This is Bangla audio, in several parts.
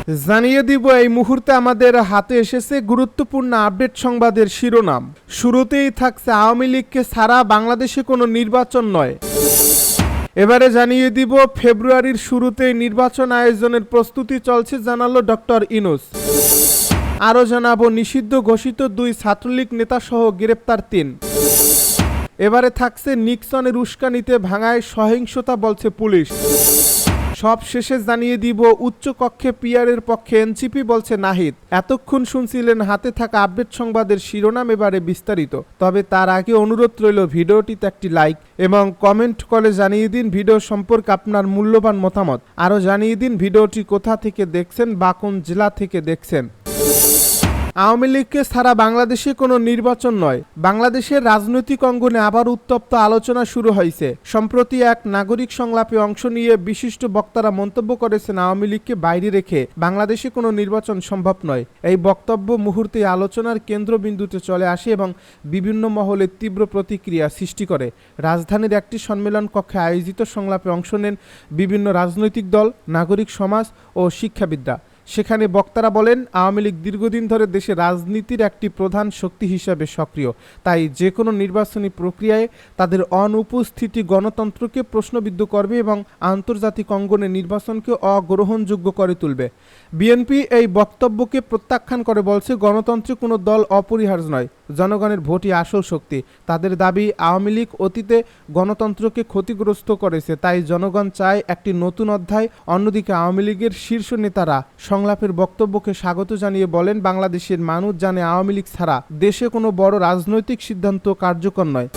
জানিয়ে দিব এই মুহূর্তে আমাদের হাতে এসেছে গুরুত্বপূর্ণ আপডেট সংবাদের শিরোনাম। শুরুতেই থাকছে আওয়ামী লীগকে ছাড়া বাংলাদেশে কোনো নির্বাচন নয়। এবারে জানিয়ে দিব ফেব্রুয়ারির শুরুতেই নির্বাচন আয়োজনের প্রস্তুতি চলছে জানালো ডক্টর ইউনূস। আরও জানাবো নিষিদ্ধ ঘোষিত 2 ছাত্রলীগ নেতাসহ গ্রেপ্তার 3। এবারে থাকছে নিক্সনের উস্কানিতে ভাঙায় সহিংসতা বলছে পুলিশ। সব শেষে জানিয়ে দিব উচ্চকক্ষে পিআরের পক্ষে এনসিপি বলছে নাহিদ। এতক্ষণ শুনছিলেন হাতে থাকা আপডেট সংবাদের শিরোনাম, এবারে বিস্তারিত। তবে তার আগে অনুরোধ রইল ভিডিওটিতে একটি লাইক এবং কমেন্ট করে জানিয়ে দিন ভিডিও সম্পর্কে আপনার মূল্যবান মতামত। আরও জানিয়ে দিন ভিডিওটি কোথা থেকে দেখছেন বা কোন জেলা থেকে দেখছেন। আওয়ামী লীগকে ছাড়া বাংলাদেশে কোনো নির্বাচন নয়। বাংলাদেশের রাজনৈতিক অঙ্গনে আবার উত্তপ্ত আলোচনা শুরু হয়েছে। সম্প্রতি এক নাগরিক সংলাপে অংশ নিয়ে বিশিষ্ট বক্তারা মন্তব্য করেছেন আওয়ামী লীগকে বাইরে রেখে বাংলাদেশে কোনো নির্বাচন সম্ভব নয়। এই বক্তব্য মুহূর্তে আলোচনার কেন্দ্রবিন্দুতে চলে আসে এবং বিভিন্ন মহলে তীব্র প্রতিক্রিয়া সৃষ্টি করে। রাজধানীর একটি সম্মেলন কক্ষে আয়োজিত সংলাপে অংশ নেন বিভিন্ন রাজনৈতিক দল, নাগরিক সমাজ ও শিক্ষাবিদরা। সেখানে বক্তারা বলেন, আওয়ামী লীগ দীর্ঘদিন ধরে দেশে রাজনীতির একটি প্রধান শক্তি হিসাবে সক্রিয়। তাই যে কোনো নির্বাচনী প্রক্রিয়ায় তাদের অনুপস্থিতি গণতন্ত্রকে প্রশ্নবিদ্ধ করবে এবং আন্তর্জাতিক অঙ্গনে নির্বাচনকে অগ্রহণযোগ্য করে তুলবে। বিএনপি এই বক্তব্যকে প্রত্যাখ্যান করে বলছে, গণতন্ত্রে কোনো দল অপরিহার্য নয়, জনগণের ভোটই আসল শক্তি। তাদের দাবি, আওয়ামী লীগ অতীতে গণতন্ত্রকে ক্ষতিগ্রস্ত করেছে, তাই জনগণ চায় একটি নতুন অধ্যায়। অন্যদিকে আওয়ামী লীগের শীর্ষ নেতারা সংলাপের বক্তব্যকে স্বাগত জানিয়ে বলেন, বাংলাদেশের মানুষ জানে আওয়ামী লীগ ছাড়া দেশে কোনো বড় রাজনৈতিক সিদ্ধান্ত কার্যকর নয়।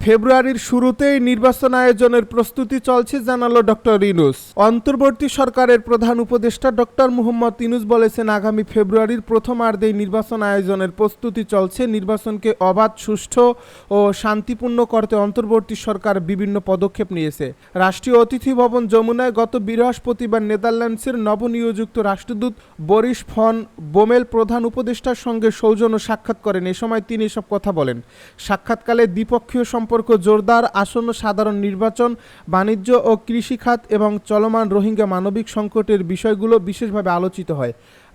ফেব্রুয়ারির শুরুতেই নির্বাচন আয়োজনের প্রস্তুতি চলছে জানালো ডক্টর ইউনূস। অন্তর্বর্তী সরকারের প্রধান উপদেষ্টা ডক্টর মোহাম্মদ ইউনূস বলেছেন, আগামী ফেব্রুয়ারির প্রথমার্ধেই নির্বাচন আয়োজনের প্রস্তুতি চলছে। নির্বাচনকে অবাধ, সুষ্ঠু ও শান্তিপূর্ণ করতে অন্তর্বর্তী সরকার বিভিন্ন পদক্ষেপ নিয়েছে। রাষ্ট্রীয় অতিথি ভবন যমুনায় গত বৃহস্পতিবার নেদারল্যান্ডসের নবনিয়োজিত রাষ্ট্রদূত বরিস ফন বোমেল প্রধান উপদেষ্টার সঙ্গে সৌজন্য সাক্ষাৎ করেন। এ সময় তিনি এসব কথা বলেন। সাক্ষাৎকালে দ্বিপক্ষীয় সম্পর্ক জোরদার, আসন্ন সাধারণ নির্বাচন, বাণিজ্য ও কৃষিখাত এবং চলমান রোহিঙ্গা মানবিক সংকটের বিষয়গুলো বিশেষভাবে আলোচিত হয়।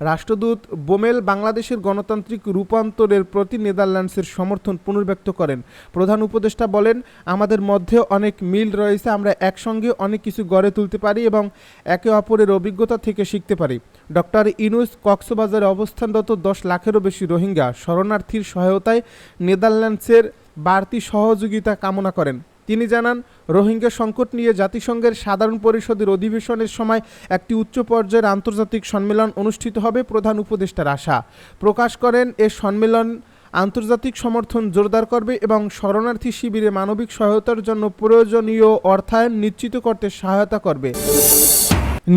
রাষ্ট্রদূত বোমেল বাংলাদেশের গণতান্ত্রিক রূপান্তরের প্রতি নেদারল্যান্ডসের সমর্থন পুনর্ব্যক্ত করেন। প্রধান উপদেষ্টা বলেন, আমাদের মধ্যে অনেক মিল রয়েছে, আমরা একসঙ্গে অনেক কিছু গড়ে তুলতে পারি এবং একে অপরের অভিজ্ঞতা থেকে শিখতে পারি। ডক্টর ইউনূস কক্সবাজারে অবস্থানরত 10 লাখেরও বেশি রোহিঙ্গা শরণার্থীর সহায়তায় নেদারল্যান্ডসের বাড়তি সহযোগিতা কামনা করেন। তিনি জানান, রোহিঙ্গা সংকট নিয়ে জাতিসংঘের সাধারণ পরিষদের অধিবেশনের সময় একটি উচ্চ পর্যায়ের আন্তর্জাতিক সম্মেলন অনুষ্ঠিত হবে। প্রধান উপদেষ্টার আশা প্রকাশ করেন, এ সম্মেলন আন্তর্জাতিক সমর্থন জোরদার করবে এবং শরণার্থী শিবিরে মানবিক সহায়তার জন্য প্রয়োজনীয় অর্থায়ন নিশ্চিত করতে সহায়তা করবে।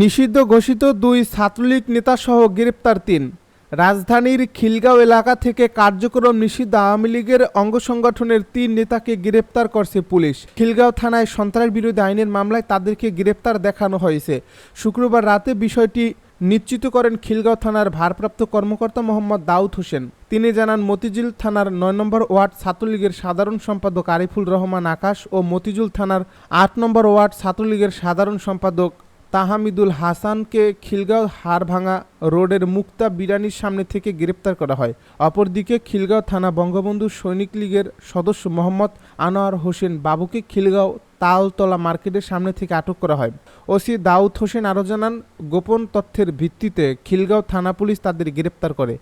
নিষিদ্ধ ঘোষিত 2 ছাত্রলীগ নেতাসহ গ্রেপ্তার 3। রাজধানীর খিলগাঁও এলাকা থেকে কার্যক্রম নিষিদ্ধ আওয়ামী লীগের অঙ্গ সংগঠনের 3 নেতাকে গ্রেপ্তার করছে পুলিশ। খিলগাঁও থানায় সন্ত্রাস বিরোধী আইনের মামলায় তাদেরকে গ্রেপ্তার দেখানো হয়েছে। শুক্রবার রাতে বিষয়টি নিশ্চিত করেন খিলগাঁও থানার ভারপ্রাপ্ত কর্মকর্তা মোহাম্মদ দাউদ হোসেন। তিনি জানান, মতিঝিল থানার 9 নম্বর ওয়ার্ড ছাত্রলীগের সাধারণ সম্পাদক আরিফুল রহমান আকাশ ও মতিঝিল থানার 8 নম্বর ওয়ার্ড ছাত্রলীগের সাধারণ সম্পাদক তাহমিদুল হাসানকে খিলগাঁও হাড়ভাঙা রোডের মুক্তা বিরানির সামনে থেকে গ্রেপ্তার করা হয়। অপরদিকে খিলগাঁও থানা বঙ্গবন্ধু সৈনিক লীগের সদস্য মোহাম্মদ আনোয়ার হোসেন বাবুকে খিলগাঁও তালতলা মার্কেটের সামনে থেকে আটক করা হয়। ওসি দাউদ হোসেন আরও জানান, গোপন তথ্যের ভিত্তিতে খিলগাঁও থানা পুলিশ তাদের গ্রেপ্তার করে।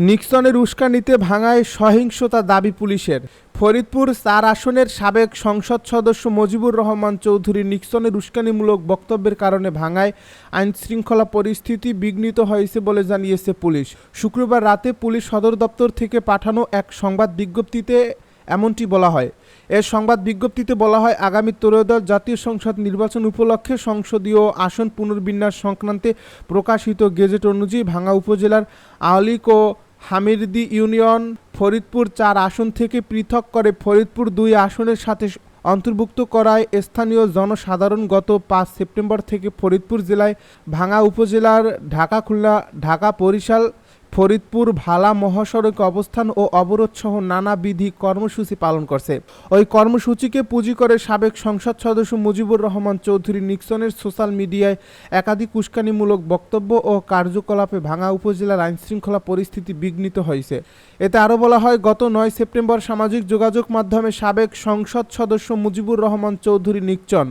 নিক্সনের উস্কানিতে ভাঙায় সহিংসতা দাবি পুলিশের। ফরিদপুর 4 আসনের সাবেক সংসদ সদস্য মজিবুর রহমান চৌধুরী নিক্সনের উস্কানিমূলক বক্তব্যের কারণে ভাঙায় আইনশৃঙ্খলা পরিস্থিতি বিঘ্নিত হয়েছে বলে জানিয়েছে পুলিশ। শুক্রবার রাতে পুলিশ সদর দপ্তর থেকে পাঠানো এক সংবাদ বিজ্ঞপ্তিতে এমনটি বলা হয়। এর সংবাদ বিজ্ঞপ্তিতে বলা হয়, আগামী ত্রয়োদশ জাতীয় সংসদ নির্বাচন উপলক্ষে সংসদীয় আসন পুনর্বিন্যাস সংক্রান্তে প্রকাশিত গেজেট অনুযায়ী ভাঙ্গা উপজেলার আওয়ালিক ও হামিরদি ইউনিয়ন ফরিদপুর 4 আসন থেকে পৃথক করে ফরিদপুর 2 আসনের সাথে অন্তর্ভুক্ত করায় স্থানীয় জনসাধারণ গত 5 সেপ্টেম্বর থেকে ফরিদপুর জেলায় ভাঙ্গা উপজেলার ঢাকা, খুলনা, ঢাকা, বরিশাল, ফরিদপুর ভালা মহাসড়কে অবস্থান ও অবরোধ সহ নানাবিধি কর্মসূচি পালন করছে। ওই কর্মসূচিকে পুঁজি করে সাবেক সংসদ সদস্য মুজিবুর রহমান চৌধুরী নিক্সনের সোশ্যাল মিডিয়ায় একাধিক উস্কানিমূলক বক্তব্য ও কার্যকলাপে ভাঙ্গা উপজেলার আইনশৃঙ্খলা পরিস্থিতি বিঘ্নিত হয়েছে। এতে আরও বলা হয়, গত 9 সেপ্টেম্বর সামাজিক যোগাযোগ মাধ্যমে সাবেক সংসদ সদস্য মুজিবুর রহমান চৌধুরী নিক্সন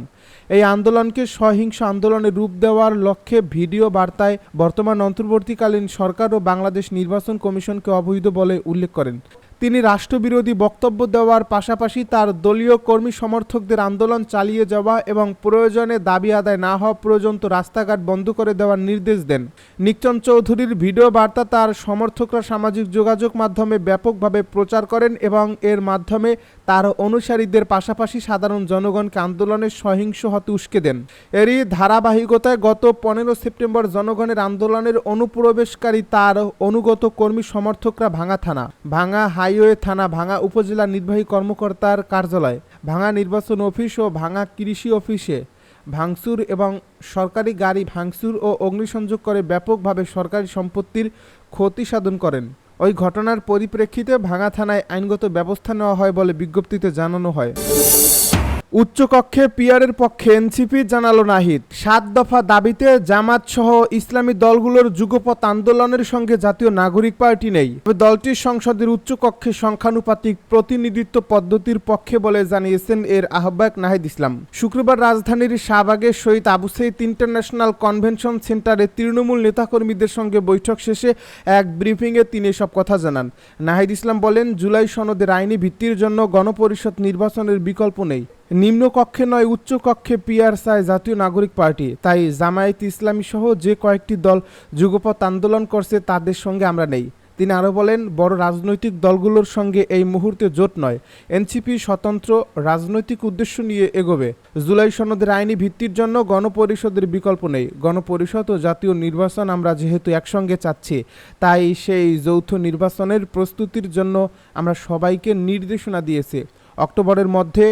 এই আন্দোলনকে সহিংস আন্দোলনে রূপ দেওয়ার লক্ষ্যে ভিডিও বার্তায় বর্তমান অন্তর্বর্তীকালীন সরকার ও বাংলাদেশ নির্বাচন কমিশনকে অবৈধ বলে উল্লেখ করেন। তিনি রাষ্ট্রবিরোধী বক্তব্য দেওয়ার পাশাপাশি তার দলীয় কর্মী সমর্থকদের আন্দোলন চালিয়ে যাওয়া এবং প্রয়োজনে দাবি আদায় না হওয়া পর্যন্ত রাস্তাঘাট বন্ধ করে দেওয়ার নির্দেশ দেন। নিক্সন চৌধুরীর ভিডিও বার্তা তার সমর্থকরা সামাজিক যোগাযোগ মাধ্যমে ব্যাপকভাবে প্রচার করেন এবং এর মাধ্যমে তার অনুসারীদের পাশাপাশি সাধারণ জনগণকে আন্দোলনে সহিংস হতে উস্কে দেন। এরই ধারাবাহিকতায় গত 15 সেপ্টেম্বর জনগণের আন্দোলনের অনুপ্রবেশকারী তার অনুগত কর্মী সমর্থকরা ভাঙ্গা থানা, ভাঙ্গা হাইওয়ে থানা, ভাঙ্গা উপজেলা নির্বাহী কর্মকর্তার কার্যালয়, ভাঙ্গা নির্বাচন অফিস ও ভাঙ্গা কৃষি অফিসে ভাঙচুর এবং সরকারি গাড়ি ভাঙচুর ও অগ্নিসংযোগ করে ব্যাপকভাবে সরকারি সম্পত্তির ক্ষতি সাধন করেন। ওই ঘটনার পরিপ্রেক্ষিতে ভাঙ্গা থানায় আইনগত ব্যবস্থা নেওয়া হয় বলে বিজ্ঞপ্তিতে জানানো হয়। উচ্চকক্ষে পিয়ারের পক্ষে এনসিপি জানালো নাহিদ। 7 দফা দাবিতে জামাত সহ ইসলামী দলগুলোর যুগপৎ আন্দোলনের সঙ্গে জাতীয় নাগরিক পার্টি নেই। তবে দলটির সংসদের উচ্চকক্ষে সংখ্যানুপাতিক প্রতিনিধিত্ব পদ্ধতির পক্ষে বলে জানিয়েছেন এর আহ্বায়ক নাহিদ ইসলাম। শুক্রবার রাজধানীর শাহবাগের শহীদ আবু সাইদ ইন্টারন্যাশনাল কনভেনশন সেন্টারে তৃণমূল নেতাকর্মীদের সঙ্গে বৈঠক শেষে এক ব্রিফিংয়ে তিনি এসব কথা জানান। নাহিদ ইসলাম বলেন, জুলাই সনদের আইনি ভিত্তির জন্য গণপরিষদ নির্বাচনের বিকল্প নেই। নিম্নকক্ষে নয়, উচ্চকক্ষে পিয়ার চায় জাতীয় নাগরিক পার্টি। তাই জামায়াত ইসলামী সহ যে কয়েকটি দল যুগপৎ আন্দোলন করছে তাদের সঙ্গে আমরা নেই। তিনি আরও বলেন, বড় রাজনৈতিক দলগুলোর সঙ্গে এই মুহূর্তে জোট নয়। এনসিপি স্বতন্ত্র রাজনৈতিক উদ্দেশ্য নিয়ে এগোবে। জুলাই সনদের আইনি ভিত্তির জন্য গণপরিষদের বিকল্প নেই। গণপরিষদ ও জাতীয় নির্বাচন আমরা যেহেতু একসঙ্গে চাচ্ছি, তাই সেই যৌথ নির্বাচনের প্রস্তুতির জন্য আমরা সবাইকে নির্দেশনা দিয়েছি। অক্টোবরের মধ্যে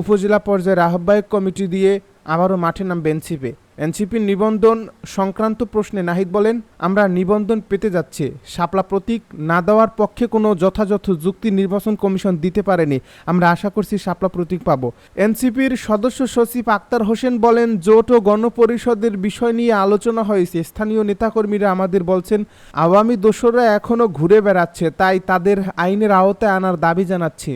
উপজেলা পর্যায়ের আহ্বায়ক কমিটি দিয়ে আবারও মাঠে নামবে এনসিপি। এনসিপির নিবন্ধন সংক্রান্ত প্রশ্নে নাহিদ বলেন, আমরা নিবন্ধন পেতে যাচ্ছি। শাপলা প্রতীক না দেওয়ার পক্ষে কোনো যথাযথ যুক্তি নির্বাচন কমিশন দিতে পারেনি। আমরা আশা করছি শাপলা প্রতীক পাব। এনসিপির সদস্য সচিব আক্তার হোসেন বলেন, জোট ও গণপরিষদের বিষয় নিয়ে আলোচনা হয়েছে। স্থানীয় নেতাকর্মীরা আমাদের বলছেন, আওয়ামী দোসররা এখনও ঘুরে বেড়াচ্ছে, তাই তাদের আইনের আওতায় আনার দাবি জানাচ্ছি।